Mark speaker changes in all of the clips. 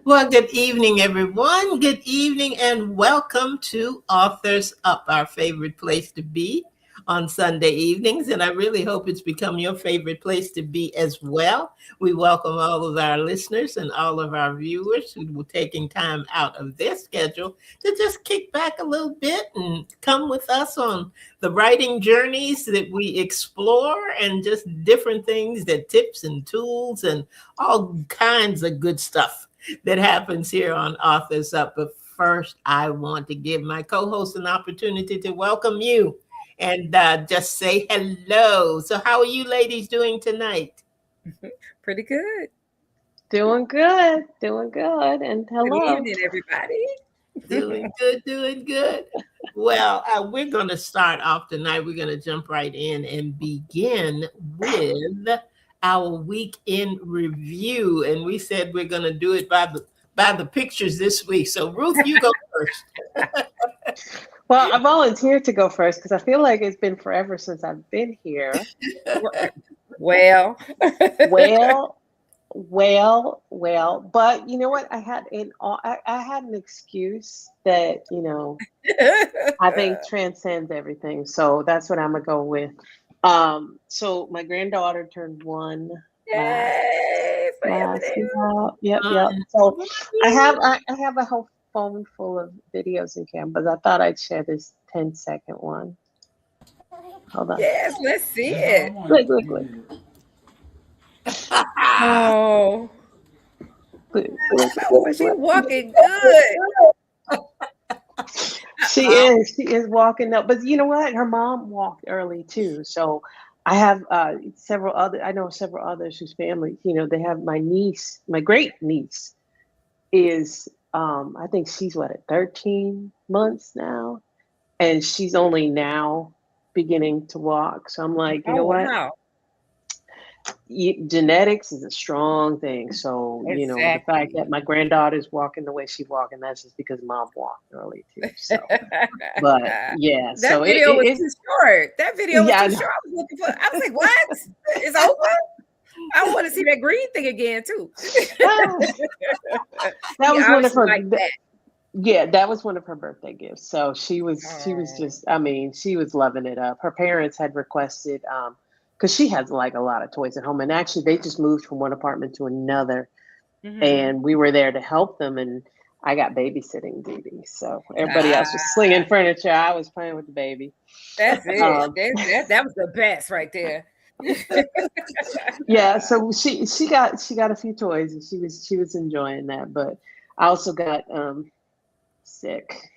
Speaker 1: Well, good evening, everyone. Good evening, and welcome to Authors Up, our favorite place to be on Sunday evenings. And I really hope it's become your favorite place to be as well. We welcome all of our listeners and all of our viewers who will taking time out of their schedule to just kick back a little bit and come with us on the writing journeys that we explore and just different things, that tips and tools and all kinds of good stuff that happens here on Authors Up. But first, I want to give my co-host an opportunity to welcome you and just say hello. So how are you ladies doing tonight?
Speaker 2: Pretty good.
Speaker 3: Doing good. And hello.
Speaker 2: Good evening, everybody.
Speaker 1: Doing good. Well, we're going to start off tonight. We're going to jump right in and begin with our weekend review, and we said we're going to do it by the pictures this week. So Ruth, you go first.
Speaker 3: Well, I volunteered to go first because I feel like it's been forever since I've been here.
Speaker 2: Well,
Speaker 3: but you know what? I had an excuse that, I think transcends everything. So that's what I'm gonna go with. So my granddaughter turned 1.
Speaker 2: Yay!
Speaker 3: Yep. So I have a whole phone full of videos and cameras. I thought I'd share this 10-second one. Hold on.
Speaker 2: Yes, let's see it.
Speaker 3: Look.
Speaker 2: Oh, she's walking good.
Speaker 3: She is walking up, but you know what? Her mom walked early too. So I have several others whose families, they have my great niece is, I think she's at 13 months now, and she's only now beginning to walk. So I'm like, you know what?
Speaker 2: Wow.
Speaker 3: Genetics is a strong thing. So,
Speaker 2: Exactly.
Speaker 3: The fact that my granddaughter's walking the way she's walking, that's just because mom walked early too. So, but yeah.
Speaker 2: That video was too short. That video was too short. I was like, what? It's over? I want to see that green thing again too.
Speaker 3: That was one of her. Yeah, that was one of her birthday gifts. So she was just, she was loving it up. Her parents had requested, because she has a lot of toys at home, and actually they just moved from one apartment to another, and we were there to help them, and I got babysitting duty. So everybody else was slinging furniture. I was playing with the baby.
Speaker 2: That's it. That was the best right there.
Speaker 3: Yeah. So she got a few toys, and she was enjoying that. But I also got sick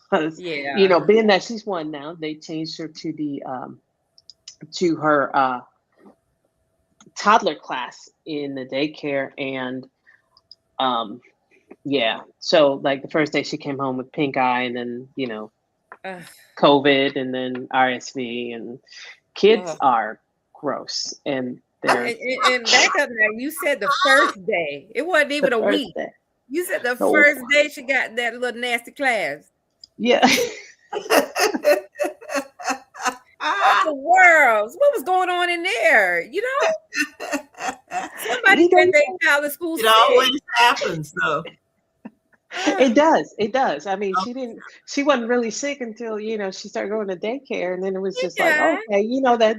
Speaker 3: because being that she's 1 now, they changed her to the to her toddler class in the daycare, and so the first day she came home with pink eye, and then COVID, and then RSV, and kids are gross, and they're
Speaker 2: and back up now, you said the first day, it wasn't even a week. You said the first day she got that little nasty class.
Speaker 3: Yeah.
Speaker 2: What the world? What was going on in there? Somebody said they out of school.
Speaker 1: It always happens, though.
Speaker 3: It does. I mean, she wasn't really sick until, she started going to daycare, and then it was just okay,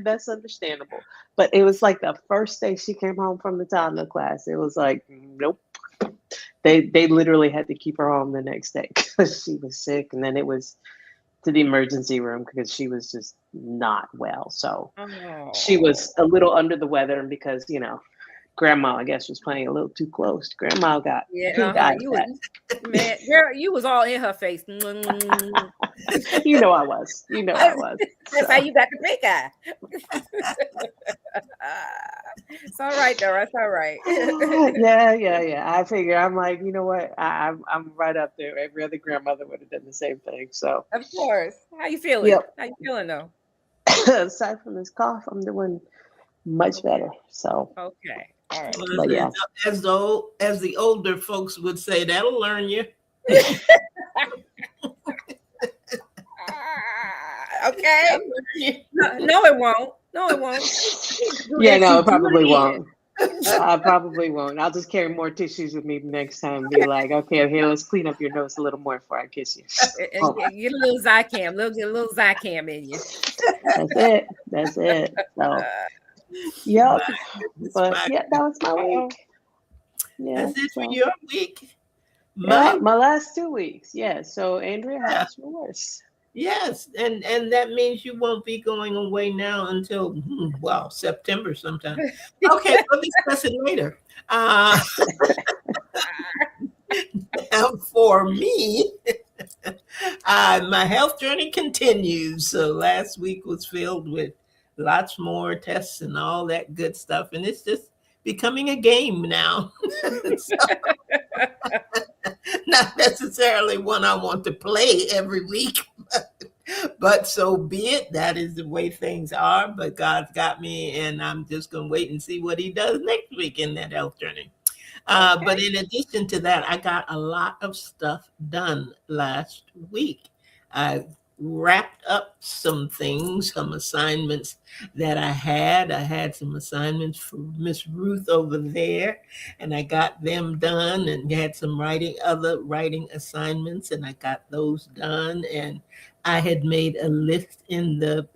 Speaker 3: that's understandable. But it was like the first day she came home from the toddler class, it was like, nope. They literally had to keep her home the next day because she was sick, and then it was to the emergency room because she was just not well. So she
Speaker 2: Oh,
Speaker 3: was a little under the weather, and because grandma, I guess, was playing a little too close. Grandma got
Speaker 2: yeah,
Speaker 3: pink eye
Speaker 2: you
Speaker 3: attack.
Speaker 2: was, man, girl, you was all in her face.
Speaker 3: You know I was. You know I was.
Speaker 2: That's how
Speaker 3: So
Speaker 2: you got the pink eye. It's all right, though. It's all right.
Speaker 3: yeah. I figure I'm like, you know what? I'm right up there. Every other grandmother would have done the same thing. So
Speaker 2: Of course. How you feeling?
Speaker 3: yep.
Speaker 2: How you feeling though?
Speaker 3: Aside from this cough, I'm doing much
Speaker 2: Okay.
Speaker 3: better. So,
Speaker 2: Okay. All right.
Speaker 1: Well,
Speaker 3: but yeah.
Speaker 1: as the older folks would say, that'll learn you.
Speaker 2: Okay.
Speaker 1: That'll learn you.
Speaker 2: No, it won't. No, it won't. Do
Speaker 3: Yeah,
Speaker 2: that.
Speaker 3: no,
Speaker 2: See,
Speaker 3: it
Speaker 2: do
Speaker 3: probably
Speaker 2: it again.
Speaker 3: won't. I probably won't. I'll just carry more tissues with me next time and be like, okay, here, let's clean up your nose a little more before I kiss you.
Speaker 2: And
Speaker 3: Oh,
Speaker 2: get a little Zycam, get a little Zycam in you.
Speaker 3: that's it. That's it. So, yep.
Speaker 1: My goodness,
Speaker 3: But
Speaker 1: my
Speaker 3: yeah, that was my
Speaker 2: Uh-oh.
Speaker 3: week. Yeah.
Speaker 1: That's it for
Speaker 3: So,
Speaker 1: your week.
Speaker 3: yeah,
Speaker 1: My
Speaker 3: my last 2 weeks. Yeah. So, Andrea,
Speaker 1: yeah,
Speaker 3: how's yours?
Speaker 1: yes, and that means you won't be going away now until well, September sometime. Okay, we'll discuss it later. Uh, for me, my health journey continues. So last week was filled with lots more tests and all that good stuff, and it's just becoming a game now. So, not necessarily one I want to play every week, but so be it. That is the way things are. But God's got me, and I'm just going to wait and see what He does next week in that health journey. But
Speaker 2: Okay.
Speaker 1: in addition to that, I got a lot of stuff done last week. I wrapped up some things, some assignments that I had. I had some assignments for Miss Ruth over there, and I got them done, and had some other writing assignments, and I got those done. And I had made a list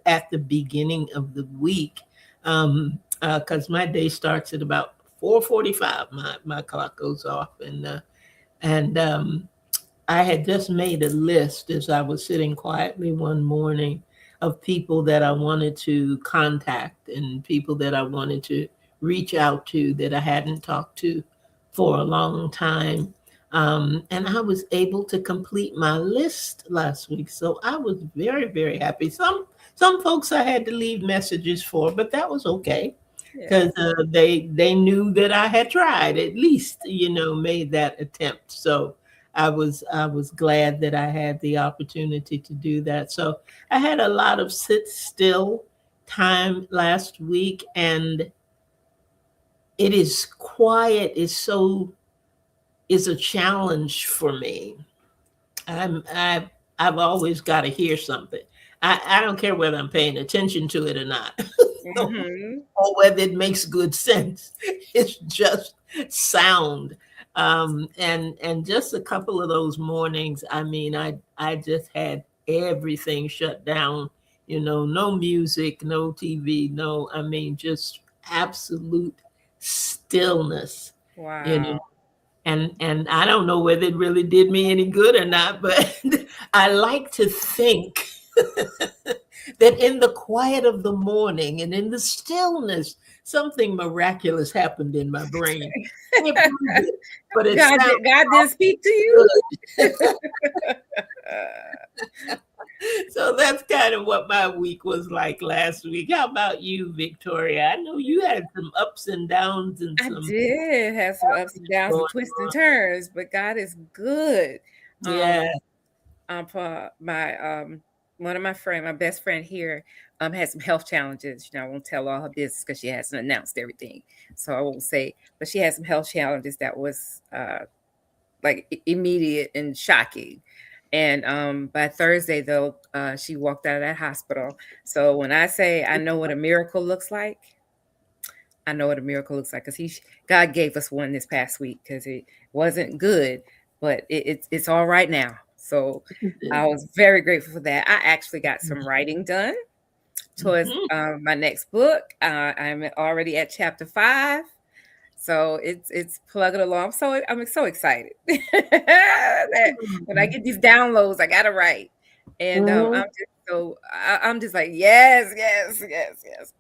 Speaker 1: at the beginning of the week, because my day starts at about 4:45. My clock goes off, and I had just made a list as I was sitting quietly one morning of people that I wanted to contact and people that I wanted to reach out to that I hadn't talked to for a long time. And I was able to complete my list last week. So I was very, very happy. Some folks I had to leave messages for, but that was okay
Speaker 2: Yeah.
Speaker 1: because they knew that I had tried at least, made that attempt. So I was glad that I had the opportunity to do that. So I had a lot of sit still time last week, and it is quiet is a challenge for me. I've always got to hear something. I don't care whether I'm paying attention to it or not.
Speaker 2: Mm-hmm.
Speaker 1: Or whether it makes good sense. It's just sound. And just a couple of those mornings, I mean, I just had everything shut down, no music, no TV, no, I mean, just absolute stillness, you know.
Speaker 2: Wow.
Speaker 1: And I don't know whether it really did me any good or not, but I like to think that in the quiet of the morning and in the stillness, something miraculous happened in my brain. Can't prove it, but it sounds
Speaker 2: God didn't speak to you.
Speaker 1: good. So that's kind of what my week was like last week. How about you, Victoria? I know you had some ups and downs and
Speaker 2: I
Speaker 1: some
Speaker 2: did have some ups and downs and
Speaker 1: going
Speaker 2: twists and
Speaker 1: on.
Speaker 2: turns, but God is good.
Speaker 1: Yeah.
Speaker 2: For my one of my best friend here, had some health challenges. I won't tell all her business because she hasn't announced everything, so I won't say. But she had some health challenges that was like immediate and shocking. And by Thursday, though, she walked out of that hospital. So when I say I know what a miracle looks like, I know what a miracle looks like because God gave us one this past week because it wasn't good, but it's all right now. So I was very grateful for that. I actually got some writing done towards
Speaker 1: Mhm.
Speaker 2: my next book. I'm already at chapter 5. So it's plugging along. So I'm so excited that when I get these downloads, I got to write, and
Speaker 3: Mhm.
Speaker 2: I'm just like yes, yes, yes, yes.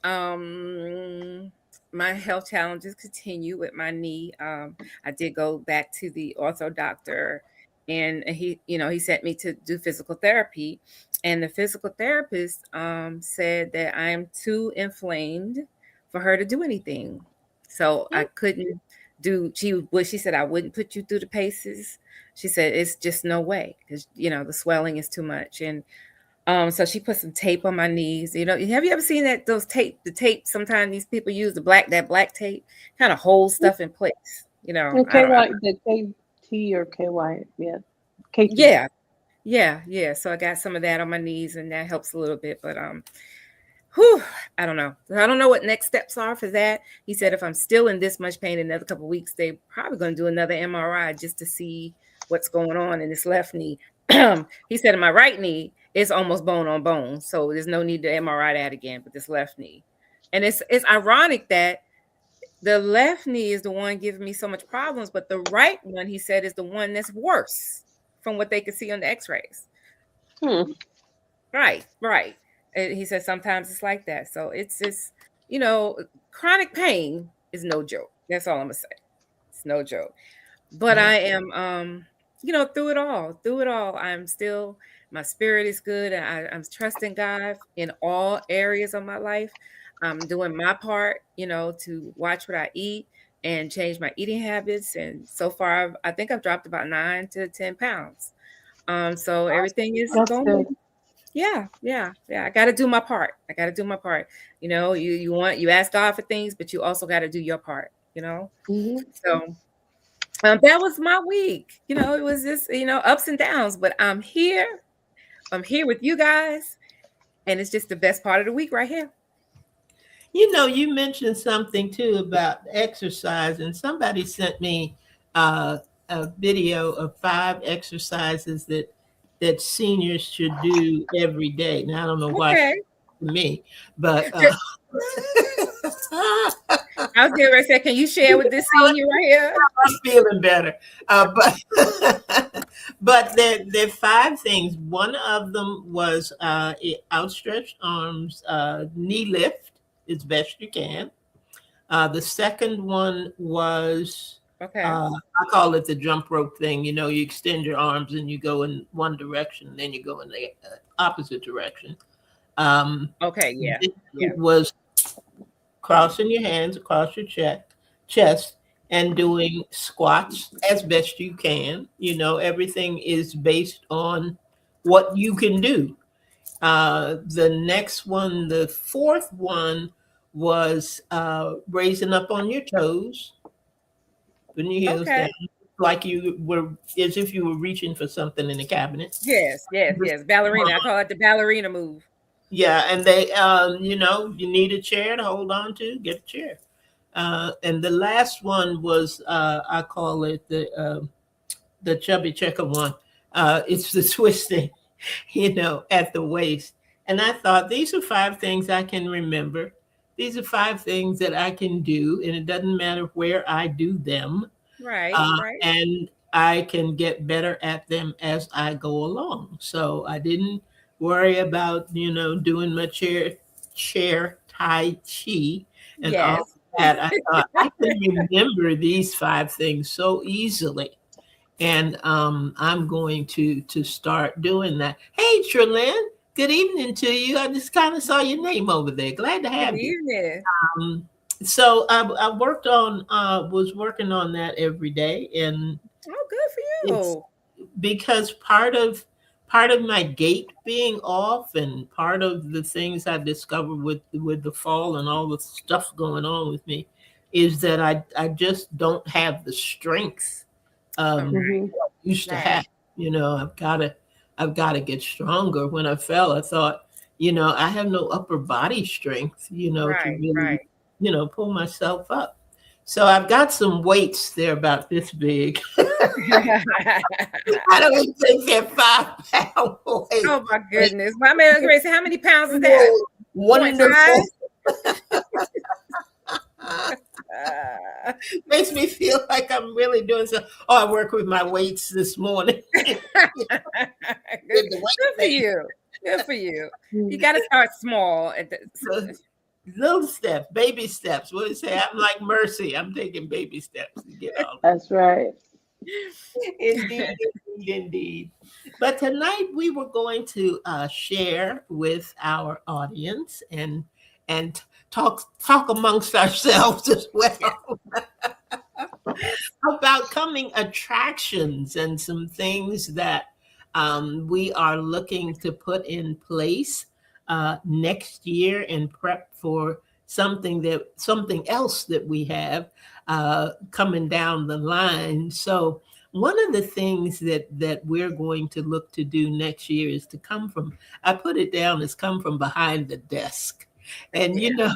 Speaker 2: Um, my health challenges continue with my knee. I did go back to the ortho doctor, and he sent me to do physical therapy, and the physical therapist said that I am too inflamed for her to do anything. So I couldn't do. She said I wouldn't put you through the paces. She said it's just no way because the swelling is too much, and so she put some tape on my knees. Have you ever seen the tape sometimes these people use that black tape kind of holds stuff in place.
Speaker 3: And
Speaker 2: I don't know.
Speaker 3: KY, the KT or KY, yeah, KT.
Speaker 2: Yeah, yeah, yeah. So I got some of that on my knees and that helps a little bit. But whew, I don't know. I don't know what next steps are for that. He said if I'm still in this much pain in another couple of weeks, they probably going to do another MRI just to see what's going on in this left knee. He said in my right knee, it's almost bone on bone. So there's no need to MRI that again, but this left knee. And it's ironic that the left knee is the one giving me so much problems, but the right one, he said, is the one that's worse from what they could see on the x-rays.
Speaker 3: Hmm.
Speaker 2: Right, right. And he said sometimes it's like that. So it's just, chronic pain is no joke. That's all I'm gonna say. It's no joke. But
Speaker 1: Yeah.
Speaker 2: I am through it all, my spirit is good, and I'm trusting God in all areas of my life. I'm doing my part, to watch what I eat and change my eating habits. And so far I think I've dropped about 9 to 10 pounds. So everything is
Speaker 3: That's
Speaker 2: going.
Speaker 3: good.
Speaker 2: Yeah, yeah, yeah. I got to do my part. I got to do my part. You ask God for things, but you also got to do your part.
Speaker 3: Hmm.
Speaker 2: So that was my week. It was just ups and downs, but I'm here. I'm here with you guys, and it's just the best part of the week right here.
Speaker 1: You mentioned something too about exercise, and somebody sent me uh, a video of 5 exercises that seniors should do every day. Now I don't know why
Speaker 2: Okay.
Speaker 1: to me, but
Speaker 2: I was getting ready to say, can you share with this senior right here?
Speaker 1: I'm feeling better. But but there are 5 things. One of them was outstretched arms, knee lift as best you can. The second one was
Speaker 2: Okay.
Speaker 1: I call it the jump rope thing. You extend your arms and you go in one direction, then you go in the opposite direction. Um,
Speaker 2: Okay. Yeah. Yeah.
Speaker 1: it was crossing your hands across your chest and doing squats as best you can. Everything is based on what you can do. The next one, the fourth one, was raising up on your toes, putting your heels
Speaker 2: Okay.
Speaker 1: down, like you were, as if you were reaching for something in the cabinet.
Speaker 2: Yes. Yes. Yes. Ballerina. I call it the ballerina move.
Speaker 1: Yeah, and you need a chair to hold on to, get a chair. And the last one was, I call it the chubby checker one. It's the twisting, at the waist. And I thought these are 5 things I can remember. These are 5 things that I can do, and it doesn't matter where I do them.
Speaker 2: Right. Right.
Speaker 1: And I can get better at them as I go along. So I didn't worry about doing my chair tai chi and all
Speaker 2: Yes.
Speaker 1: that. I thought I can remember these 5 things so easily, and I'm going to start doing that. Hey, Trelyn, good evening to you. I just kind of saw your name over there. Glad to
Speaker 2: Good
Speaker 1: have you.
Speaker 2: evening.
Speaker 1: Um, so I was working on that every day, and
Speaker 2: Oh, good for
Speaker 1: it's
Speaker 2: you.
Speaker 1: because part of my gait being off, and part of the things I discovered with the fall and all the stuff going on with me, is that I just don't have the strength
Speaker 2: All
Speaker 3: Hmm.
Speaker 1: I used to
Speaker 2: right.
Speaker 1: have. I've got to get stronger. When I fell, I thought, I have no upper body strength, to
Speaker 2: Right.
Speaker 1: really,
Speaker 2: Right.
Speaker 1: pull myself up. So I've got some weights. They're about this big.
Speaker 2: Right.
Speaker 1: I don't even think they're 5 pound weight.
Speaker 2: Oh my goodness. My man Grace, how many pounds is that?
Speaker 1: Oh,
Speaker 2: 0.5?
Speaker 1: wonderful. Makes me feel like I'm really doing something. Oh, I work with my weights this morning. Did
Speaker 2: Good,
Speaker 1: the
Speaker 2: good
Speaker 1: weight
Speaker 2: for
Speaker 1: thing.
Speaker 2: you. Good for you. You got to start small.
Speaker 1: So, little steps, baby steps. What do you say? I'm like Mercy. I'm taking baby steps to get all.
Speaker 3: That's right.
Speaker 1: Indeed, indeed, indeed. But tonight we were going to share with our audience and talk amongst ourselves as
Speaker 2: Yeah.
Speaker 1: well about coming attractions and some things that we are looking to put in place next year in prep for something else that we have coming down the line. So one of the things that we're going to look to do next year is to come from, I put it down as come from behind the desk. And
Speaker 2: Yeah.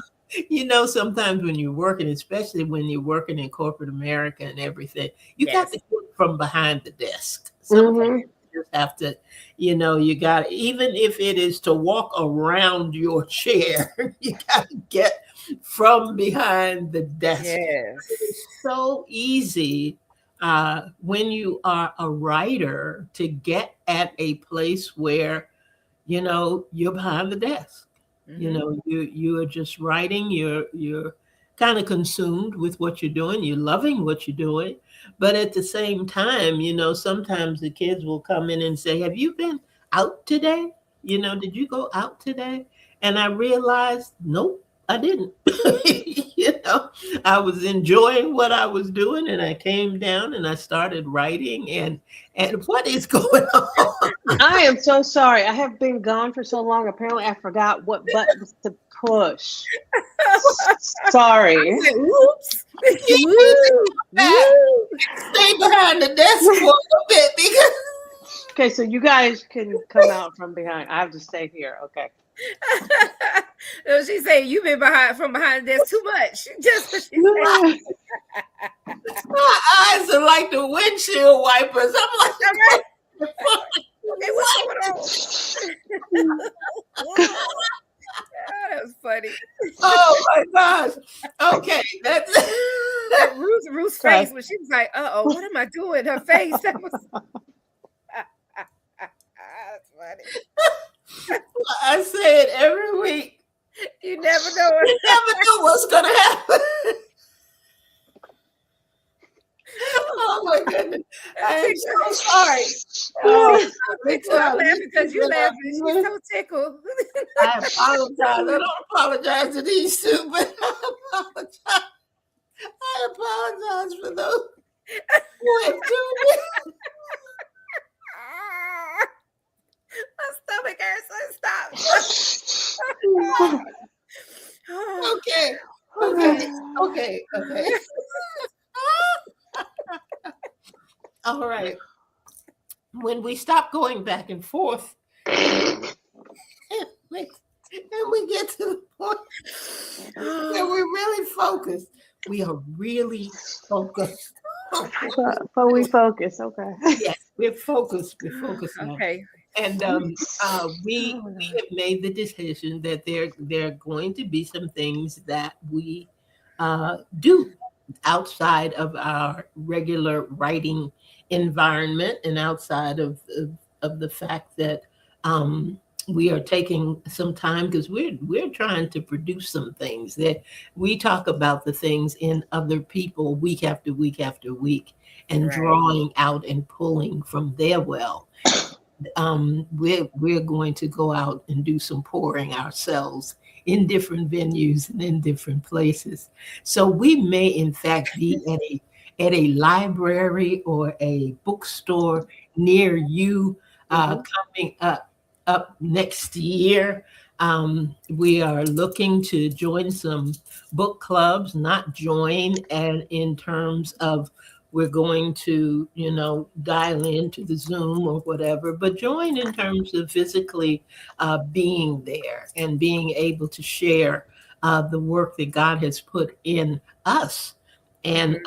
Speaker 1: sometimes when you're working, especially when you're working in corporate America and everything, you got
Speaker 2: Yes.
Speaker 1: to get from behind the desk. Sometimes
Speaker 3: Hmm.
Speaker 1: you just have to, you got, even if it is to walk around your chair, you got to get from behind the desk. It is
Speaker 2: Yes.
Speaker 1: so easy when you are a writer to get at a place where you're behind the desk.
Speaker 2: Hmm.
Speaker 1: You are just writing. You're kind of consumed with what you're doing. You're loving what you're doing, but at the same time, sometimes the kids will come in and say, "Have you been out today? Did you go out today?" And I realized, nope, I didn't. I was enjoying what I was doing, and I came down and I started writing. And what is going on?
Speaker 3: I am so sorry. I have been gone for so long. Apparently, I forgot what buttons to push. Sorry.
Speaker 2: Oops.
Speaker 1: You need to
Speaker 2: Woo.
Speaker 1: come back
Speaker 2: Woo.
Speaker 1: and stay behind the desk for a little bit because
Speaker 3: Okay, so you guys can come out from behind. I have to stay here. Okay.
Speaker 2: No, she said you've been from behind the desk too much. Just what she said.
Speaker 3: No.
Speaker 1: my eyes are like the windshield wipers. I'm like,
Speaker 2: All right.
Speaker 1: what the fuck?
Speaker 2: Okay, what's going on? Oh, that was funny.
Speaker 1: Oh my gosh. Okay, that's
Speaker 2: That Ruth's face when she was like, "Uh-oh, what am I doing?" Her face. That was that's funny.
Speaker 1: I say it every week.
Speaker 2: You never know.
Speaker 1: You never know what's gonna happen. Oh my goodness. I am so sorry. Oh,
Speaker 2: I'm laughing because you laughing. She's so tickled.
Speaker 1: I apologize. I don't apologize to these two, but I apologize. I apologize for those who have tuned in.
Speaker 2: My stomach hurts. So stop.
Speaker 1: Okay. Okay. All right. When we stop going back and forth, and we get to the point where we're really focused. We are really focused.
Speaker 3: But we focus. Okay.
Speaker 1: Yes, we're focused. We're focused now.
Speaker 2: Okay.
Speaker 1: And we have made the decision that there are going to be some things that we do outside of our regular writing environment and outside of the fact that we are taking some time because we're trying to produce some things that we talk about the things in other people week after week after week and
Speaker 2: Right.
Speaker 1: drawing out and pulling from their well. We're going to go out and do some pouring ourselves in different venues and in different places. So we may in fact be at a library or a bookstore near you coming up next year. We are looking to join some book clubs, not join and in terms of we're going to, dial into the Zoom or whatever, but join in terms of physically being there and being able to share the work that God has put in us. And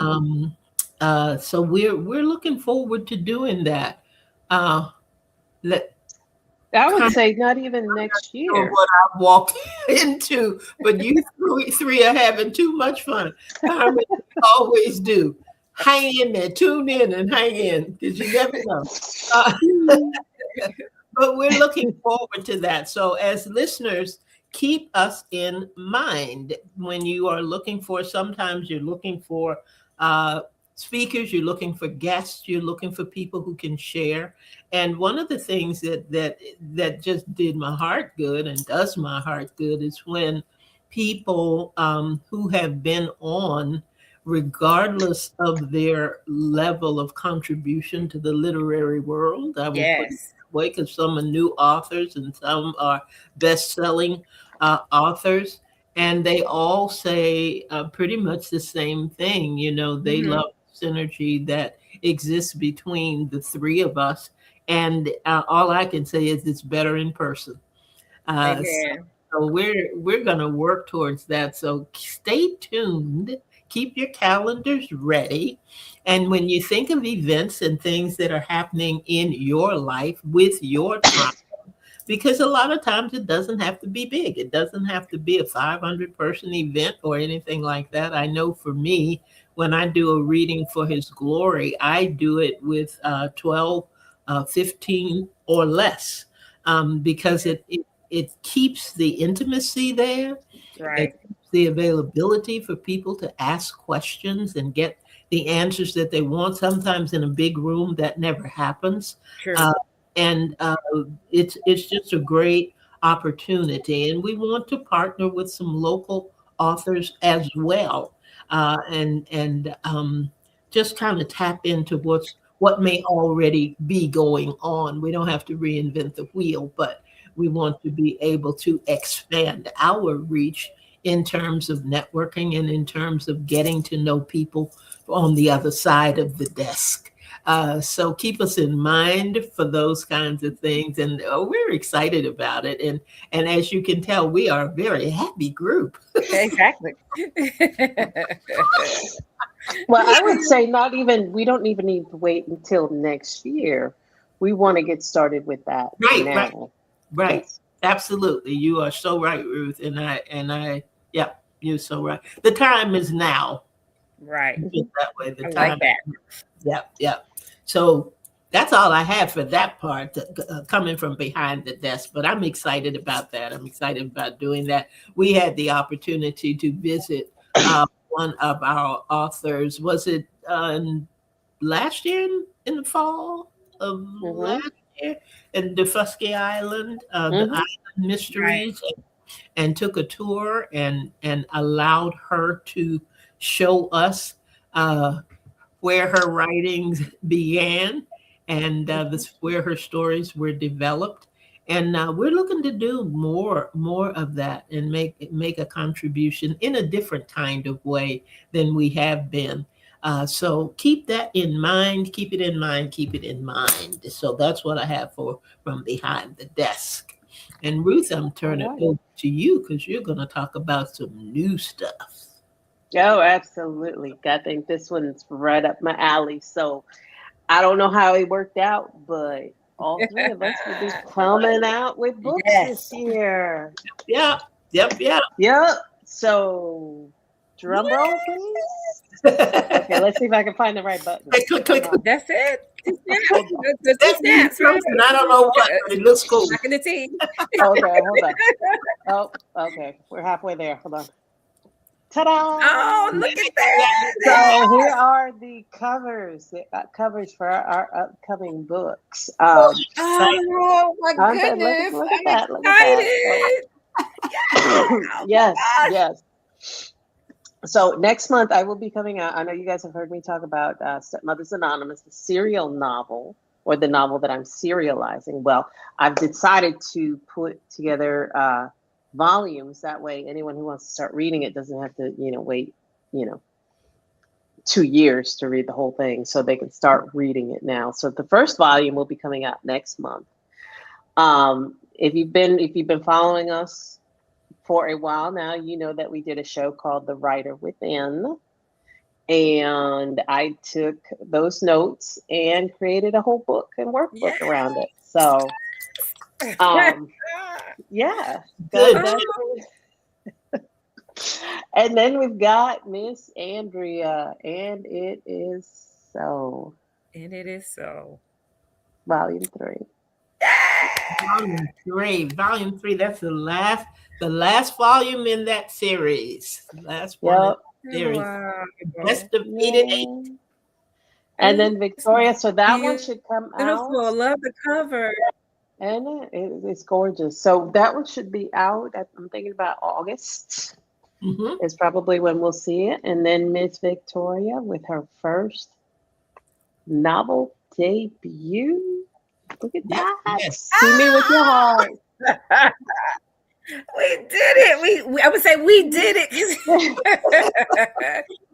Speaker 1: so we're looking forward to doing that. Uh, let
Speaker 3: I would say not even next
Speaker 1: Sure
Speaker 3: year.
Speaker 1: what I walked into, but you three are having too much fun. Carmen, you always do. Hang in there, tune in and hang in because you never know. Uh, but we're looking forward to that. So, as listeners, keep us in mind when you are looking for, sometimes you're looking for uh, speakers, you're looking for guests, you're looking for people who can share. And one of the things that just did my heart good and does my heart good is when people who have been on, regardless of their level of contribution to the literary world, I will put
Speaker 2: Yes.
Speaker 1: way because some are new authors and some are best-selling authors, and they all say pretty much the same thing. You know, they
Speaker 2: Hmm.
Speaker 1: love synergy that exists between the three of us, and all I can say is it's better in person. So,
Speaker 2: Amen.
Speaker 1: so we're going to work towards that. So stay tuned. Keep your calendars ready. And when you think of events and things that are happening in your life with your tribe, because a lot of times it doesn't have to be big. It doesn't have to be a 500-person event or anything like that. I know for me, when I do a reading for His glory, I do it with 12, 15 or less, because it keeps the intimacy there. It
Speaker 2: Right.
Speaker 1: keeps the availability for people to ask questions and get the answers that they want. Sometimes in a big room, that never happens.
Speaker 2: True.
Speaker 1: Uh, and it's just a great opportunity. And we want to partner with some local authors as well, and just kind of tap into what may already be going on. We don't have to reinvent the wheel, but we want to be able to expand our reach in terms of networking and in terms of getting to know people on the other side of the desk. So keep us in mind for those kinds of things, and we're excited about it. And as you can tell, we are a very happy group.
Speaker 2: Exactly.
Speaker 3: Well, I would say not even, we don't even need to wait until next year. We want to get started with that
Speaker 1: Right, right,
Speaker 3: now.
Speaker 1: right.
Speaker 3: Yes.
Speaker 1: Absolutely, you are so right, Ruth. Yeah, you're so right. The time is now.
Speaker 2: Right.
Speaker 1: Put
Speaker 3: Mhm.
Speaker 1: it that way. The
Speaker 2: I like
Speaker 1: time.
Speaker 2: that.
Speaker 1: Yep, yep. So that's all I have for that part, coming from behind the desk. But I'm excited about that. I'm excited about doing that. We had the opportunity to visit one of our authors. Was it last year in the fall of
Speaker 3: Mhm.
Speaker 1: last year in Defusky Island, the
Speaker 3: Mhm.
Speaker 1: Island
Speaker 2: Right.
Speaker 1: Mysteries, and took a tour and allowed her to show us. Where her writings began and where her stories were developed. And we're looking to do more of that and make a contribution in a different kind of way than we have been. So keep that in mind. Keep it in mind. Keep it in mind. So that's what I have for from behind the desk. And Ruth, I'm
Speaker 3: All
Speaker 1: turning it
Speaker 3: right.
Speaker 1: over to you because you're going to talk about some new stuff.
Speaker 3: Oh, absolutely. I think this one's right up my alley. So I don't know how it worked out, but all three of us will be coming out with books
Speaker 2: Yes.
Speaker 3: this year.
Speaker 1: Yeah, yep, yep.
Speaker 3: Yep. So drum roll, please. Okay, let's see if I can find the right button.
Speaker 1: Click, click,
Speaker 3: Hold
Speaker 1: click.
Speaker 3: on.
Speaker 2: That's it. Two snaps.
Speaker 3: Hold on.
Speaker 2: The two
Speaker 1: That means
Speaker 2: snaps, right?
Speaker 1: something. I don't know what, but it looks cool.
Speaker 2: Knocking the tea.
Speaker 3: Okay, hold on. Oh, okay. We're halfway there. Hold on. Ta-da!
Speaker 2: Oh, look at that.
Speaker 3: So here are the covers, covers for our upcoming books.
Speaker 2: Oh my goodness.
Speaker 3: Look at
Speaker 2: I'm
Speaker 3: that, look at that.
Speaker 2: excited. Yes.
Speaker 3: So,
Speaker 2: Oh my
Speaker 3: yes,
Speaker 2: gosh.
Speaker 3: yes. So next month I will be coming out. I know you guys have heard me talk about Stepmothers Anonymous, the serial novel, or the novel that I'm serializing. Well, I've decided to put together volumes. That way, anyone who wants to start reading it doesn't have to, wait, you know, 2 years to read the whole thing. So they can start reading it now. So the first volume will be coming out next month. If you've been following us for a while now, you know that we did a show called The Writer Within. And I took those notes and created a whole book and
Speaker 2: Yes.
Speaker 3: workbook around it. So Um, yeah,
Speaker 1: Good.
Speaker 3: that's and then we've got Miss Andrea, and it is so
Speaker 2: And it is so.
Speaker 3: volume three.
Speaker 1: Volume three. That's the last volume in that series. The last one in
Speaker 3: Yep.
Speaker 1: the series.
Speaker 2: Wow.
Speaker 1: Best of 88.
Speaker 3: Yeah. And
Speaker 2: It's
Speaker 3: then Victoria, so that one should come
Speaker 2: beautiful.
Speaker 3: out.
Speaker 2: Love the cover.
Speaker 3: And it's gorgeous. So that one should be out. I'm thinking about August
Speaker 1: Mm-hmm.
Speaker 3: is probably when we'll see it. And then Miss Victoria with her first novel debut. Look at
Speaker 1: Yes,
Speaker 3: that.
Speaker 1: yes.
Speaker 3: See me with your heart.
Speaker 2: We did it. I would say we did it.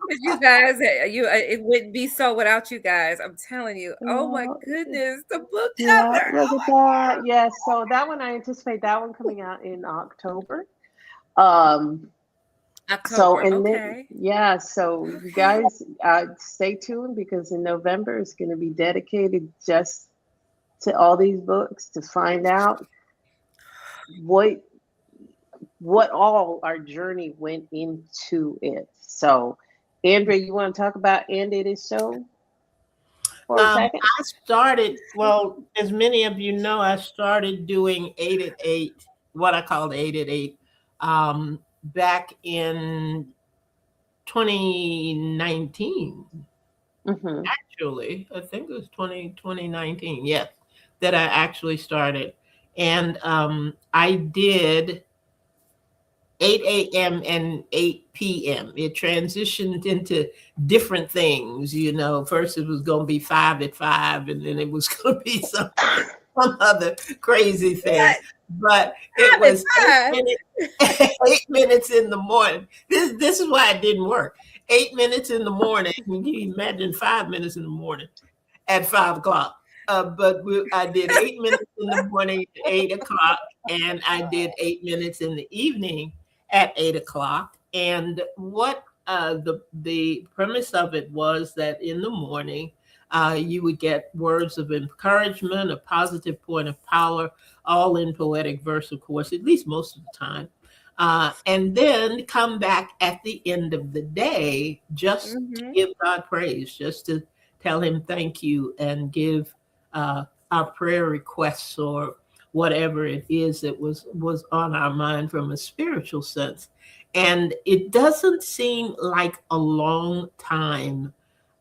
Speaker 2: 'Cause you guys, it wouldn't be so without you guys. I'm telling you. Oh my
Speaker 3: Yeah,
Speaker 2: goodness, the book
Speaker 3: yeah,
Speaker 2: cover.
Speaker 3: look
Speaker 2: Oh
Speaker 3: at
Speaker 2: my
Speaker 3: that. Yes, so that one I anticipate that one coming out in October. Um, so
Speaker 2: October.
Speaker 3: and then
Speaker 2: Okay.
Speaker 3: yeah, so you guys stay tuned because in November it's going to be dedicated just to all these books to find out what what all our journey went into it. So, Andrea, you want to talk about And It Is So for a second?
Speaker 1: I started, well, as many of you know, I started doing 8 at 8, what I called 8 at 8, back in 2019.
Speaker 3: Mm-hmm.
Speaker 1: Actually, I think it was 2019. Yes, that I actually started. And I did 8 a.m. and 8 p.m. It transitioned into different things. First it was going to be 5 at 5, and then it was going to be some other crazy thing.
Speaker 2: What?
Speaker 1: But it
Speaker 2: Five and
Speaker 1: was
Speaker 2: five.
Speaker 1: 8 minutes, 8 minutes in the morning. This is why it didn't work. 8 minutes in the morning. Can you imagine 5 minutes in the morning at 5 o'clock? I did 8 minutes in the morning at 8 o'clock, and I did 8 minutes in the evening at 8 o'clock. And what the premise of it was that in the morning, you would get words of encouragement, a positive point of power, all in poetic verse, of course, at least most of the time. And then come back at the end of the day just to
Speaker 2: Mm-hmm.
Speaker 1: give God praise, just to tell Him thank you and give our prayer requests or whatever it is that was on our mind from a spiritual sense. And it doesn't seem like a long time,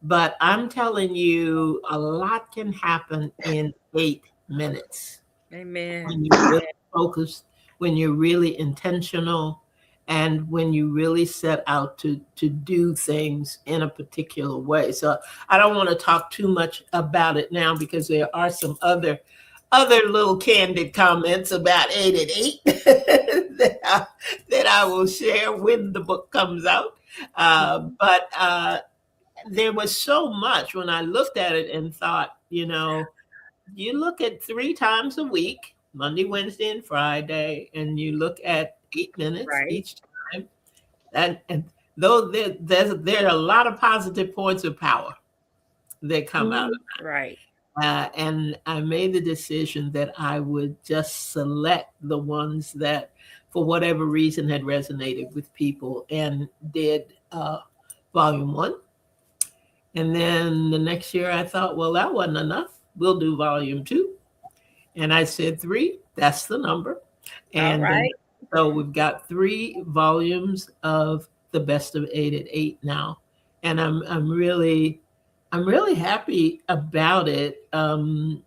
Speaker 1: but I'm telling you, a lot can happen in 8 minutes
Speaker 2: Amen.
Speaker 1: when you're really focused, when you're really intentional, and when you really set out to do things in a particular way. So I don't want to talk too much about it now because there are some other little candid comments about 8 at 8 that I will share when the book comes out. But there was so much when I looked at it and thought, you look at 3 times a week, Monday, Wednesday, and Friday, and you look at 8 minutes
Speaker 2: Right.
Speaker 1: each time. And though there are a lot of positive points of power that come out of
Speaker 3: Mm-hmm.
Speaker 2: Right.
Speaker 1: and I made the decision that I would just select the ones that, for whatever reason, had resonated with people and did volume one. And then the next year I thought, well, that wasn't enough. We'll do volume two. And I said three, that's the number.
Speaker 2: All
Speaker 1: And
Speaker 2: right.
Speaker 1: so we've got 3 volumes of the best of 8 at 8 now. And I'm really happy about it. I'm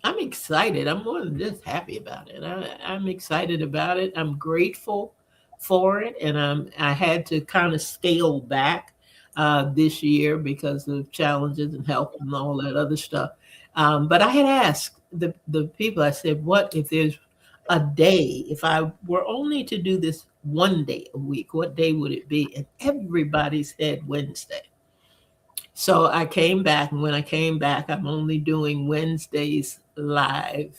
Speaker 1: excited. I'm more than just happy about it. I'm excited about it. I'm grateful for it, and I had to kind of scale back this year because of challenges and health and all that other stuff. But I had asked the people. I said, "What if there's a day? If I were only to do this one day a week, what day would it be?" And everybody said Wednesday. So I came back, and when I came back, I'm only doing Wednesdays live.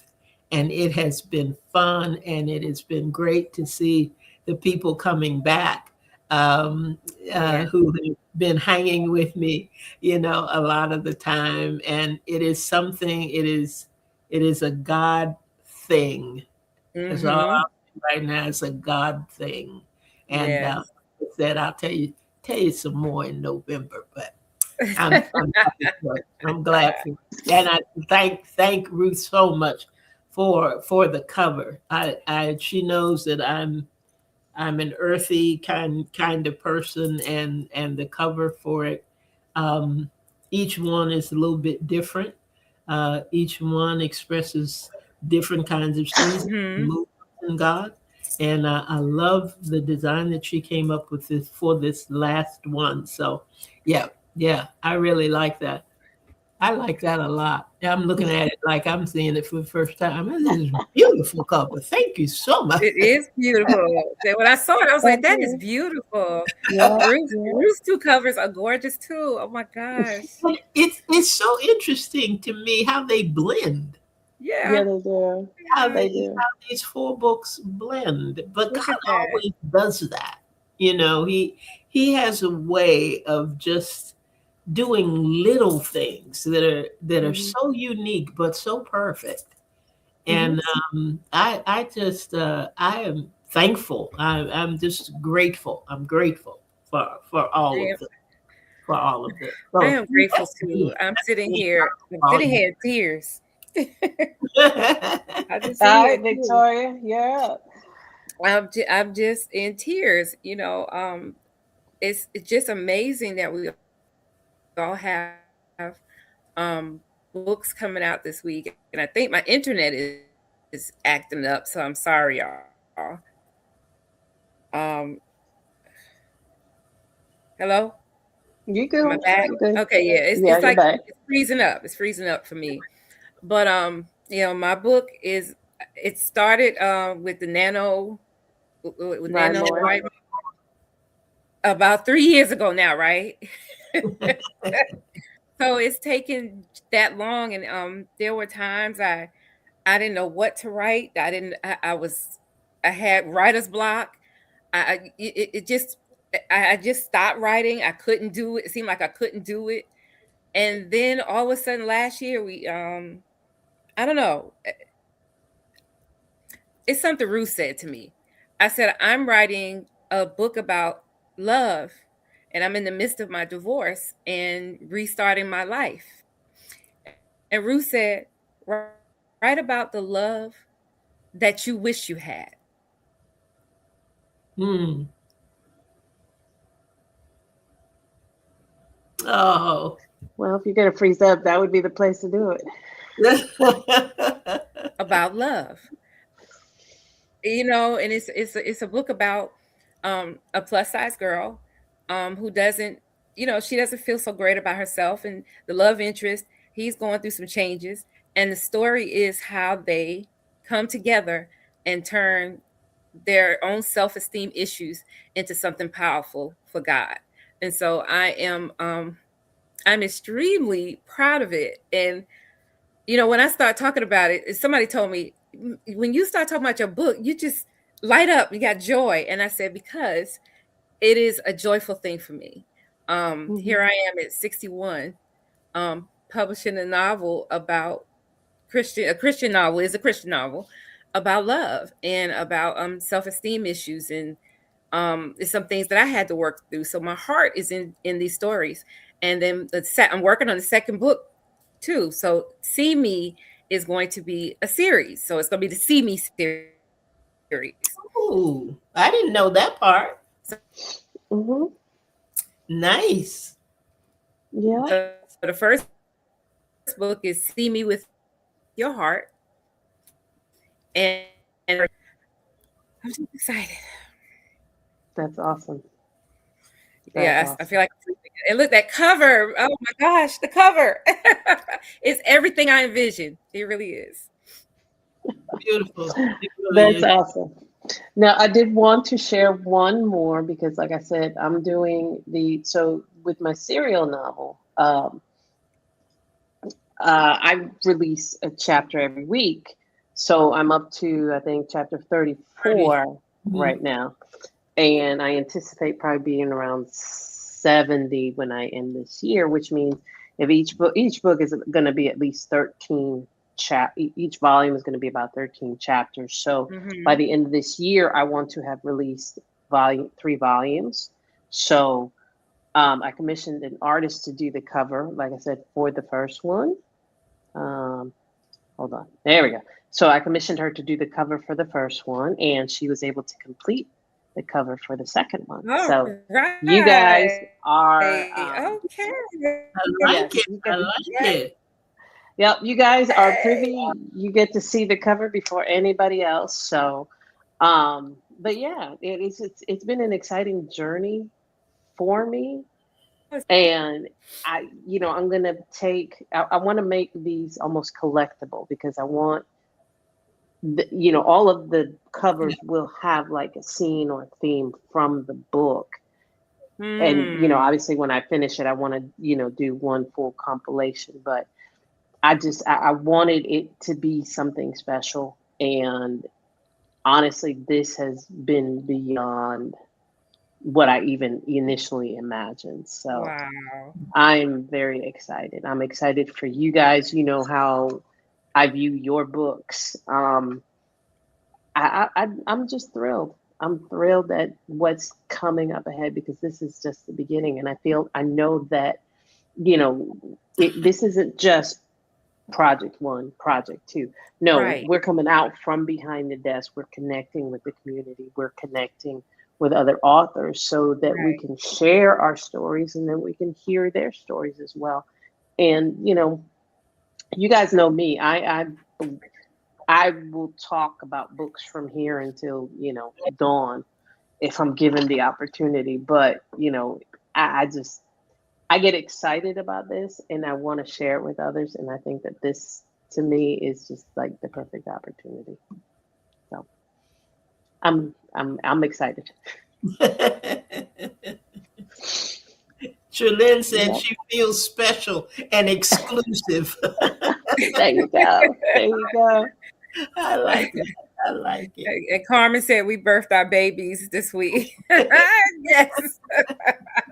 Speaker 1: And it has been fun, and it has been great to see the people coming back um,
Speaker 2: Yeah.
Speaker 1: who have been hanging with me, a lot of the time. And it is something, it is a God thing. That's all
Speaker 2: Mm-hmm.
Speaker 1: I'll say right now. It's a God thing. And
Speaker 2: Yes.
Speaker 1: like I said, I'll tell you some more in November. But I'm happy for it. I'm glad for it. And I thank Ruth so much for the cover. I she knows that I'm an earthy kind of person, and the cover for it, um, each one is a little bit different. Each one expresses different kinds of seasons,
Speaker 2: Mm-hmm.
Speaker 1: moods, and God. And I love the design that she came up with this for this last one. So, yeah, yeah, I really like that. I like that a lot. I'm looking at it like I'm seeing it for the first time. This is a beautiful cover. Thank you so much.
Speaker 2: It is beautiful. Then when I saw it, I was like, that is
Speaker 3: Okay.
Speaker 2: beautiful.
Speaker 3: Yeah, yeah.
Speaker 2: Ruth's two covers are gorgeous too. Oh my gosh.
Speaker 1: But it's so interesting to me how they blend,
Speaker 3: Yeah,
Speaker 2: Yeah.
Speaker 3: they do.
Speaker 1: how
Speaker 3: They
Speaker 1: they
Speaker 3: do.
Speaker 1: how these four books blend. But
Speaker 2: Look
Speaker 1: God
Speaker 2: at that.
Speaker 1: always does that. He has a way of just doing little things that are
Speaker 3: Hmm.
Speaker 1: so unique but so perfect.
Speaker 3: Hmm.
Speaker 1: And I just I am thankful. I'm just grateful. I'm grateful for all
Speaker 2: I
Speaker 1: of
Speaker 2: am,
Speaker 1: this. For all of this.
Speaker 2: I
Speaker 1: So
Speaker 2: am grateful
Speaker 1: that's
Speaker 2: too.
Speaker 1: me. That's me.
Speaker 2: I'm
Speaker 1: All
Speaker 2: sitting
Speaker 1: you.
Speaker 2: here in tears. I just sit
Speaker 3: All
Speaker 2: here
Speaker 3: right,
Speaker 2: in tears.
Speaker 3: Victoria, you're up.
Speaker 2: I'm just in tears. It's just amazing that we all have books coming out this week, and I think my internet is acting up, so I'm sorry, y'all. Um, Hello,
Speaker 3: You
Speaker 2: am I
Speaker 3: good?
Speaker 2: back?
Speaker 3: You good?
Speaker 2: Okay, yeah,
Speaker 3: Yeah,
Speaker 2: it's
Speaker 3: you're
Speaker 2: like
Speaker 3: back.
Speaker 2: it's freezing up. It's freezing up for me. But my book is it started with the with
Speaker 3: Ryan
Speaker 2: nano
Speaker 3: Moore.
Speaker 2: right about 3 years ago now, right? So it's taken that long, and there were times I didn't know what to write. I had writer's block. It just I just stopped writing. I couldn't do it. It seemed like I couldn't do it. And then all of a sudden last year we I don't know. It's something Ruth said to me. I said, I'm writing a book about love, and I'm in the midst of my divorce and restarting my life. And Ruth said, write about the love that you wish you had.
Speaker 1: Hmm. Oh.
Speaker 3: Well, if you're gonna freeze up, that would be the place to do it.
Speaker 2: About love. And it's a book about a plus size girl who doesn't, she doesn't feel so great about herself, and the love interest, he's going through some changes, and the story is how they come together and turn their own self-esteem issues into something powerful for God. And so I'm extremely proud of it. And when I start talking about it, somebody told me, when you start talking about your book, you just light up, you got joy. And I said, because it is a joyful thing for me.
Speaker 3: Hmm.
Speaker 2: Here I am at 61, publishing a novel about a Christian novel, is a Christian novel about love and about self-esteem issues, and it's some things that I had to work through. So my heart is in these stories. And then I'm working on the second book too. So See Me is going to be a series. So it's going to be the See Me series.
Speaker 1: Ooh, I didn't know that part.
Speaker 3: Hmm.
Speaker 1: Nice.
Speaker 3: Yeah.
Speaker 2: So the first book is See Me with Your Heart, and I'm just excited.
Speaker 3: That's awesome. That's
Speaker 2: Yeah, I
Speaker 3: awesome.
Speaker 2: feel like I'm sleeping. And look, that cover. Oh my gosh, the cover. It's everything I envisioned. It really is.
Speaker 1: Beautiful. It really
Speaker 3: That's
Speaker 1: is.
Speaker 3: awesome. Now, I did want to share one more because, like I said, I'm doing so with my serial novel. I release a chapter every week. So I'm up to, I think, chapter
Speaker 1: 30.
Speaker 3: 34
Speaker 1: Mhm.
Speaker 3: right now. And I anticipate probably being around 70 when I end this year, which means if each book is going to be at least 13 each volume is going to be about 13 chapters. So by
Speaker 2: Mm-hmm.
Speaker 3: the end of this year, I want to have released volume 3 volumes. So I commissioned an artist to do the cover, like I said, for the first one. Um, Hold on. There we go. So I commissioned her to do the cover for the first one, and she was able to complete the cover for the second one.
Speaker 2: All
Speaker 3: So you
Speaker 2: right.
Speaker 3: guys are,
Speaker 2: Okay.
Speaker 1: I like
Speaker 3: yes,
Speaker 1: it.
Speaker 3: you
Speaker 1: I
Speaker 3: get,
Speaker 1: like
Speaker 2: Yeah.
Speaker 1: it.
Speaker 3: yep, you guys are
Speaker 2: Hey.
Speaker 3: privy. You get to see the cover before anybody else. So, but yeah, it's been an exciting journey for me. And I'm gonna I want to make these almost collectible because I want all of the covers will have like a scene or a theme from the book. And,
Speaker 2: Hmm.
Speaker 3: obviously when I finish it, I want to, do one full compilation, but I wanted it to be something special. And honestly, this has been beyond what I even initially imagined. So
Speaker 2: Wow.
Speaker 3: I'm very excited. I'm excited for you guys. You know how I view your books. I'm just thrilled. I'm thrilled at what's coming up ahead because this is just the beginning, and I know that this isn't just project one, project two. No,
Speaker 2: Right.
Speaker 3: we're coming out from behind the desk. We're connecting with the community. We're connecting with other authors so that we
Speaker 2: Right.
Speaker 3: can share our stories and then we can hear their stories as well. And you guys know me. I will talk about books from here until dawn if I'm given the opportunity. But I just I get excited about this and I want to share it with others. And I think that this to me is just like the perfect opportunity. So I'm excited.
Speaker 1: Trelyn said
Speaker 3: Yep.
Speaker 1: she feels special and exclusive.
Speaker 3: There you go. There you go.
Speaker 1: I like it. I like it.
Speaker 2: And Carmen said we birthed our babies this week. Yes.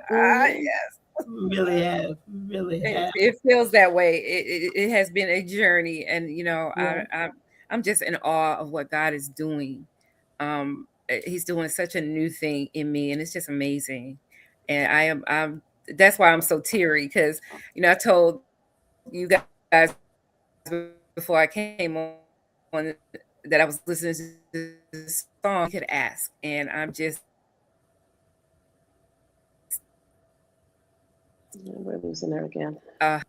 Speaker 3: Hmm.
Speaker 2: Yes.
Speaker 1: Really have. Really have.
Speaker 2: It feels that way. It has been a journey, and
Speaker 3: Yeah.
Speaker 2: I'm just in awe of what God is doing. He's doing such a new thing in me, and it's just amazing. And I'm that's why I'm so teary because I told you guys before I came on that I was listening to this song. You could ask, and I'm just
Speaker 3: We're losing her again.
Speaker 2: I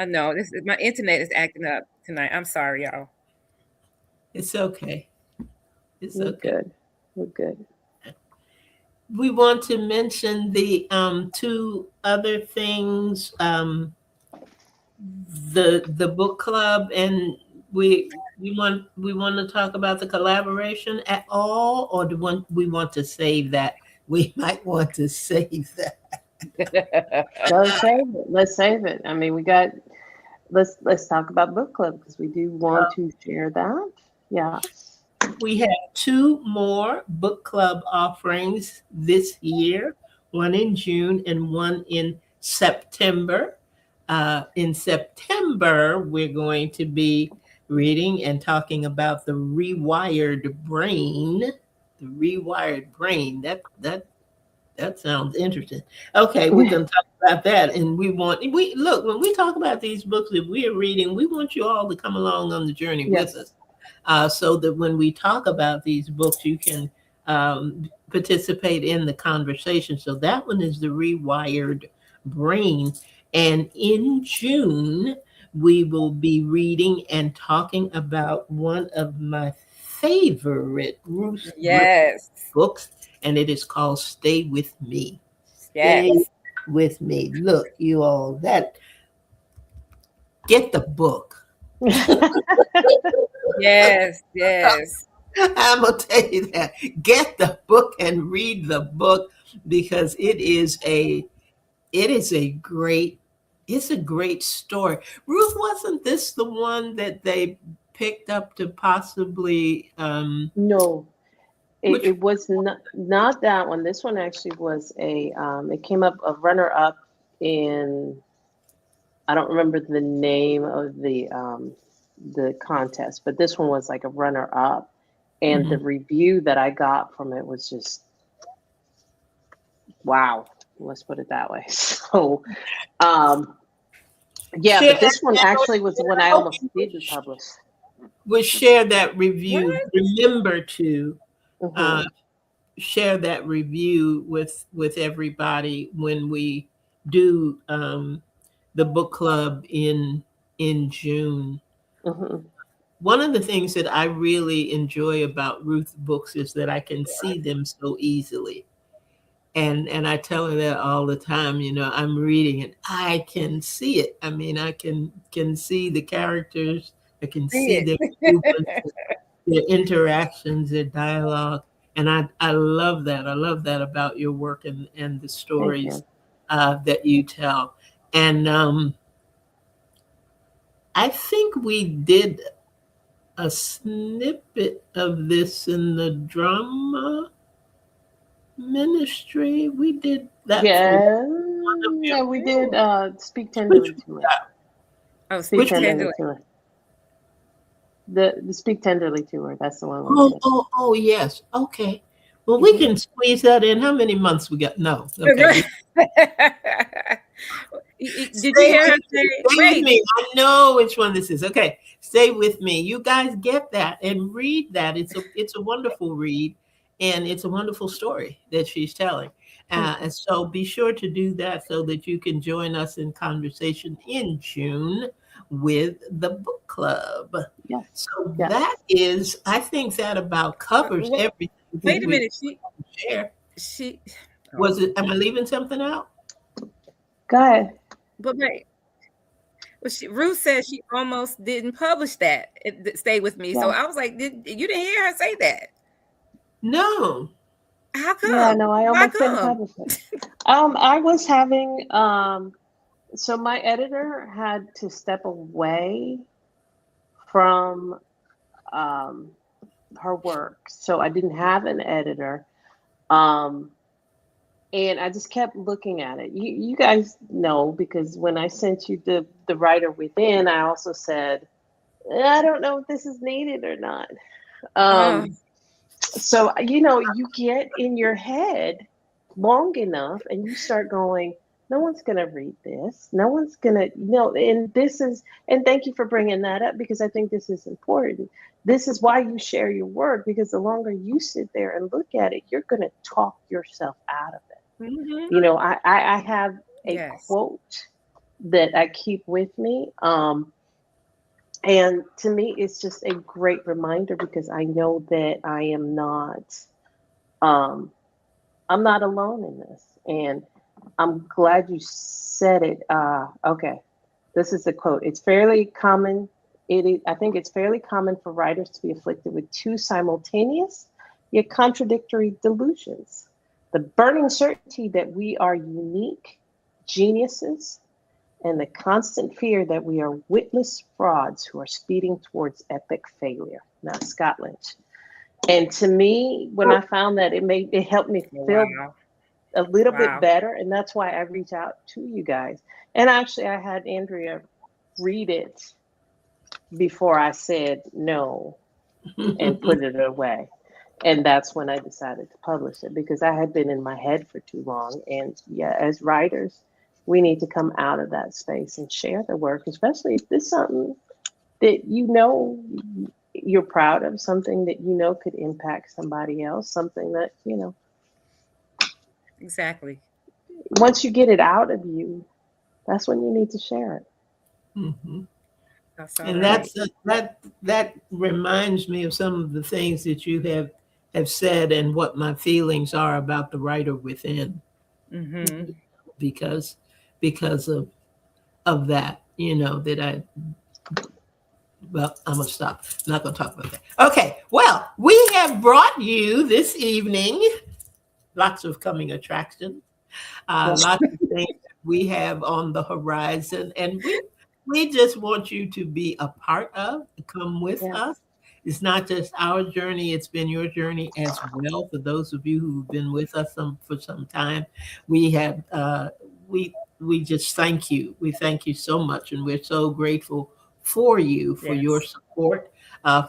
Speaker 2: know my internet is acting up tonight. I'm sorry, y'all.
Speaker 1: It's okay. It's
Speaker 3: We're
Speaker 1: okay.
Speaker 3: good. We're good.
Speaker 1: We want to mention the two other things, the book club, and we want to talk about the collaboration at all, or we want to save that? We might want to save that.
Speaker 3: Let's save it. Let's save it. I mean, we got. Let's talk about book club because we do want to share that. Yes.
Speaker 1: We have two more book club offerings this year, one in June and one in September. In September, we're going to be reading and talking about the rewired brain. The rewired brain. That sounds interesting. Okay, we're going to talk about that, and we look when we talk about these books that we are reading. We want you all to come along on the journey with
Speaker 3: Yes.
Speaker 1: us, so that when we talk about these books, you can participate in the conversation. So that one is the rewired brain, and in June we will be reading and talking about one of my favorite Ruth
Speaker 2: Yes.
Speaker 1: books, and it is called Stay With Me. Stay
Speaker 2: Yes.
Speaker 1: with me. Look, you all, that get the book.
Speaker 2: Yes. Yes.
Speaker 1: I'm gonna tell you that. Get the book and read the book because it is a great it's a great story. Ruth, wasn't this the one that they picked up to possibly
Speaker 3: No,
Speaker 1: which
Speaker 3: it was not that one. This one actually was it came up a runner up in I don't remember the name of the contest, but this one was like a runner up, and the
Speaker 1: Mhm.
Speaker 3: review that I got from it was just wow. Let's put it that way. So, um, yeah,
Speaker 1: Share,
Speaker 3: but this one actually was the one
Speaker 1: I
Speaker 3: I
Speaker 1: hope
Speaker 3: almost
Speaker 1: you
Speaker 3: didn't publish.
Speaker 1: would share that review.
Speaker 2: What?
Speaker 1: Remember to uh,
Speaker 3: Hmm.
Speaker 1: share that review with everybody when we do the book club in June.
Speaker 3: Hmm.
Speaker 1: One of the things that I really enjoy about Ruth books is that I can see them so easily. And I tell her that all the time, I'm reading it. I can see it. I mean, I can see the characters, I can see
Speaker 2: See
Speaker 1: their movements,
Speaker 2: it.
Speaker 1: their interactions, their dialogue. And I love that. I love that about your work and the
Speaker 3: Thank
Speaker 1: stories
Speaker 3: you.
Speaker 1: that you tell. And I think we did a snippet of this in the drama ministry. We did that for
Speaker 3: Yeah,
Speaker 1: one of your,
Speaker 3: no, we did Speak
Speaker 1: which
Speaker 3: Tenderly to Me.
Speaker 2: Oh,
Speaker 3: Speak
Speaker 2: speak
Speaker 1: which
Speaker 3: Tenderly
Speaker 2: tenderly.
Speaker 3: to Me. The Speak Tenderly to Her. That's the one we
Speaker 1: Oh,
Speaker 3: did.
Speaker 1: oh, oh, yes. Okay. Well, we
Speaker 3: Hmm.
Speaker 1: can squeeze that in. How many months we got? No. Okay.
Speaker 2: Did you
Speaker 1: Stay
Speaker 2: hear
Speaker 1: with
Speaker 2: her
Speaker 1: me.
Speaker 2: say,
Speaker 1: Stay with
Speaker 2: wait?
Speaker 1: me. I know which one this is. Okay. Stay with me. You guys get that and read that. It's a wonderful read, and it's a wonderful story that she's telling.
Speaker 3: Thank you.
Speaker 1: And so be sure to do that so that you can join us in conversation in June with the book club.
Speaker 3: Yes.
Speaker 1: So that
Speaker 3: Yes.
Speaker 1: is, I think that about covers
Speaker 2: Well,
Speaker 1: everything that
Speaker 2: wait a
Speaker 1: we
Speaker 2: minute. She,
Speaker 1: share.
Speaker 2: she, oh,
Speaker 1: Was it, am I leaving something out?
Speaker 3: Go ahead.
Speaker 2: but wait. Well, Ruth said she almost didn't publish that. Stay with me. So
Speaker 3: Yeah.
Speaker 2: I was like, you didn't hear her say that?
Speaker 1: No.
Speaker 2: How
Speaker 3: Yeah,
Speaker 2: come?
Speaker 3: no, I
Speaker 2: Why
Speaker 3: almost didn't
Speaker 2: come?
Speaker 3: publish it. I was having so my editor had to step away from um her work. So I didn't have an editor. Um and I just kept looking at it. You guys know because when I sent you the writer within, I also said, I don't know if this is needed or not.
Speaker 2: Oh,
Speaker 3: Um so you get in your head long enough and you start going, no one's going to read this, no one's going to, and this is, and thank you for bringing that up because I think this is important. This is why you share your work, because the longer you sit there and look at it, you're going to talk yourself out of it.
Speaker 2: hmm,
Speaker 3: I have a
Speaker 2: yes,
Speaker 3: quote that I keep with me, and to me it's just a great reminder because I know that um, I'm not alone in this. And I'm glad you said it. Okay, this is a quote. It's fairly common. I think it's fairly common for writers to be afflicted with two simultaneous yet contradictory delusions: the burning certainty that we are unique geniuses, and the constant fear that we are witless frauds who are speeding towards epic failure. Now, Scott Lynch. And to me, when I found that, it helped me feel
Speaker 2: wow,
Speaker 3: a little bit
Speaker 2: wow.
Speaker 3: better, and that's why I reach out to you guys. And actually, I had Andrea read it before I said no and put it away. And that's when I decided to publish it because I had been in my head for too long. And yeah, as writers, we need to come out of that space and share the work, especially if it's something that you're proud of, something that could impact somebody else, something that
Speaker 2: Exactly.
Speaker 3: once you get it out of you, that's when you need to share it.
Speaker 1: Mhm.
Speaker 2: That's all
Speaker 1: And
Speaker 2: right.
Speaker 1: that reminds me of some of the things that you have said and what my feelings are about the writer within,
Speaker 2: Mm-hmm.
Speaker 1: because because of that, that I well, I'm gonna stop. I'm not gonna talk about that. Okay. Well, we have brought you this evening lots of coming attractions,
Speaker 3: Yeah.
Speaker 1: lots of things that we have on the horizon, and we just want you to be a part of, to come with
Speaker 3: Yes.
Speaker 1: us. It's not just our journey; it's been your journey as well. For those of you who've been with us for some time, we have we we just thank you. We thank you so much, and we're so grateful for you, for your
Speaker 2: Yes.
Speaker 1: support,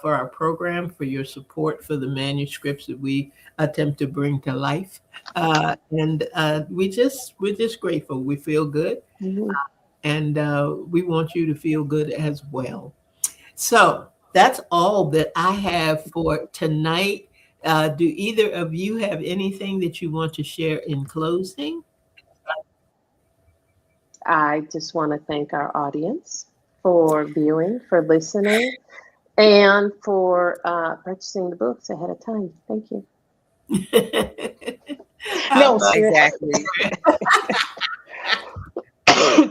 Speaker 1: for our program, for your support for the manuscripts that we attempt to bring to life. And we're just grateful. We feel good,
Speaker 3: Mhm.
Speaker 1: and we want you to feel good as well. So that's all that I have for tonight. Do either of you have anything that you want to share in closing?
Speaker 3: I just want to thank our audience for viewing, for listening, and for purchasing the books ahead of time. Thank you.
Speaker 1: How
Speaker 3: No,
Speaker 1: about
Speaker 2: Exactly.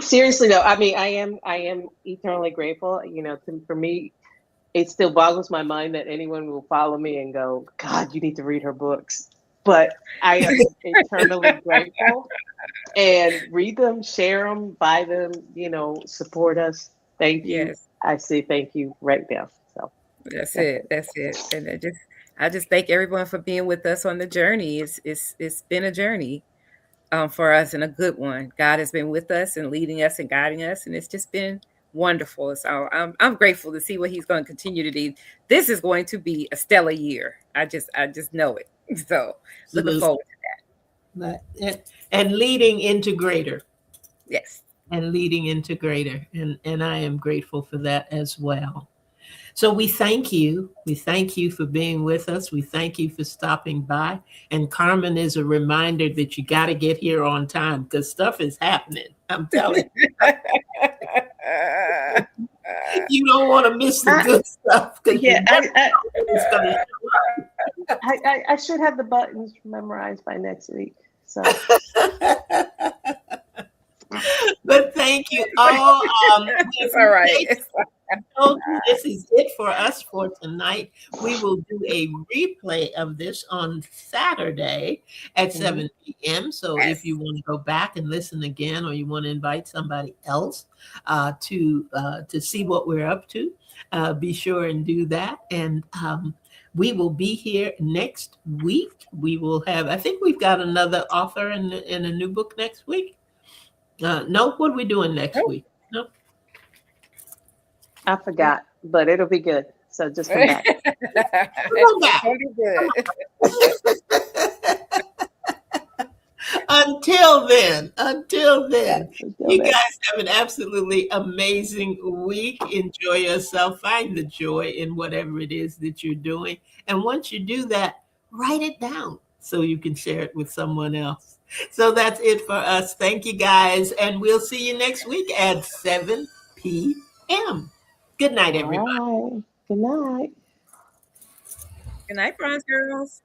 Speaker 3: seriously though, I mean, I am eternally grateful. For me, it still boggles my mind that anyone will follow me and go, God, you need to read her books. But I am eternally grateful, and read them, share them, buy them, support us. Thank you.
Speaker 2: Yes.
Speaker 3: I say thank you right now. So
Speaker 2: That's
Speaker 3: that's
Speaker 2: it.
Speaker 3: it.
Speaker 2: That's it. And I just thank everyone for being with us on the journey. It's been a journey for us, and a good one. God has been with us and leading us and guiding us, and it's just been wonderful. So I'm grateful to see what He's going to continue to do. This is going to be a stellar year. I just know it. So looking
Speaker 1: absolutely?
Speaker 2: forward.
Speaker 1: And leading into greater,
Speaker 2: Yes.
Speaker 1: and leading into greater, and I am grateful for that as well. So we thank you. We thank you for being with us. We thank you for stopping by. And Carmen is a reminder that you got to get here on time because stuff is happening. I'm telling you, you don't want to miss the
Speaker 3: I,
Speaker 1: good stuff because you
Speaker 3: yeah,
Speaker 1: never know when it's going to
Speaker 3: I should have the buttons memorized by next week. So
Speaker 1: show up. But thank you all. We
Speaker 2: It's all right.
Speaker 1: appreciate told you this is it for us for tonight. We will do a replay of this on Saturday at
Speaker 3: mhm.
Speaker 1: 7 p.m. So if
Speaker 2: Yes.
Speaker 1: you want to go back and listen again, or you want to invite somebody else to see what we're up to, be sure and do that. And we will be here next week. We will have, I think we've got another author in a new book next week. No, what are we doing next
Speaker 2: Oh.
Speaker 1: week? No.
Speaker 3: I forgot, but it'll be good. So just come back.
Speaker 1: Come
Speaker 2: It's
Speaker 1: back.
Speaker 2: gonna be good.
Speaker 1: Until then,
Speaker 3: Until
Speaker 1: you
Speaker 3: then.
Speaker 1: guys have an absolutely amazing week. Enjoy yourself. Find the joy in whatever it is that you're doing. And once you do that, write it down so you can share it with someone else. So that's it for us. Thank you guys. And we'll see you next week at 7 p.m. Good night,
Speaker 3: All
Speaker 1: everybody.
Speaker 3: right. Good night.
Speaker 2: Good night, Bronze Girls.